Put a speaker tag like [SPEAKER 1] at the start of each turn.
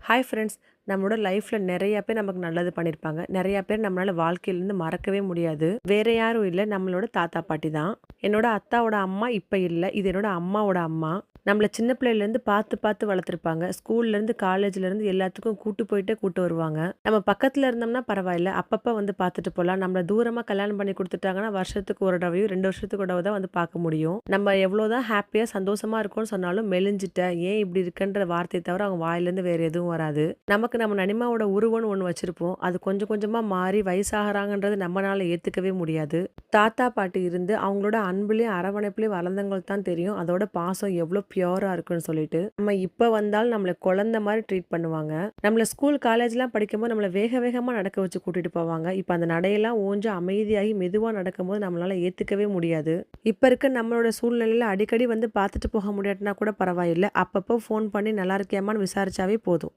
[SPEAKER 1] Hi friends. நம்மளோட லைஃப்ல நெறைய பேர் நமக்கு நல்லது பண்ணியிருப்பாங்க. நெறைய பேர் நம்மளால வாழ்க்கையிலேருந்து மறக்கவே முடியாது. வேற யாரும் இல்ல, நம்மளோட தாத்தா, பாட்டி தான். என்னோட அத்தாவோட அம்மா இப்ப இல்ல. இது என்னோட அம்மாவோட அம்மா. நம்மள சின்ன பிள்ளையிலேருந்து பார்த்து, பார்த்து வளர்த்துருப்பாங்க. ஸ்கூல்லேருந்து, காலேஜ்லேருந்து எல்லாத்துக்கும் கூட்டு போயிட்டு கூட்டு வருவாங்க. நம்ம பக்கத்துல இருந்தோம்னா பரவாயில்ல. அப்பப்ப வந்து பார்த்துட்டு போலாம். நம்மள தூரமா கல்யாணம் பண்ணி குடுத்துட்டாங்கன்னா, வருஷத்துக்கு ஒரு தடவையோ, 2 வருஷத்துக்கு ஒரு தடவ தான் வந்து பார்க்க முடியும். நம்ம எவ்வளோதான் ஹேப்பியா, சந்தோஷமா இருக்கோம்னு சொன்னாலும், மெலிஞ்சுட்ட, ஏன் இப்படி இருக்கன்ற வார்த்தைய தவிர அவங்க வாயிலேருந்து வேற எதுவும் வராது. நமக்கு நம்ம நனிமாவோட உருவம்னு ஒண்ணு வச்சிருப்போம். அது கொஞ்சம் கொஞ்சமா மாறி வயசாகுறாங்கன்றது நம்மனால ஏத்துக்கவே முடியாது. தாத்தா, பாட்டி இருந்து அவங்களோட அன்புலயும், அரவணைப்புலயும் வளர்ந்தவங்களுக்கு தான் தெரியும். அதோட பாசம் எவ்ளோ பியூரா இருக்குன்னு சொல்லிட்டு. நம்ம இப்ப வந்தாலும் நம்மள குழந்தை மாரி ட்ரீட் பண்ணுவாங்க. நம்மள ஸ்கூல், காலேஜ்லாம் படிக்கும்போது நம்மள வேக வேகமா நடக்க வச்சு கூட்டிட்டு போவாங்க. இப்ப அந்த நடையெல்லாம் ஓஞ்சு அமைதியாகி மெதுவா நடக்கும்போது நம்மளால ஏத்துக்கவே முடியாது. இப்ப இருக்க நம்மளோட சூழ்நிலையில அடிக்கடி வந்து பார்த்துட்டு போக முடியாட்டினா கூட பரவாயில்ல. அப்பப்போ ஃபோன் பண்ணி நல்லா இருக்கியாம்மான்னு விசாரிச்சாவே போதும்.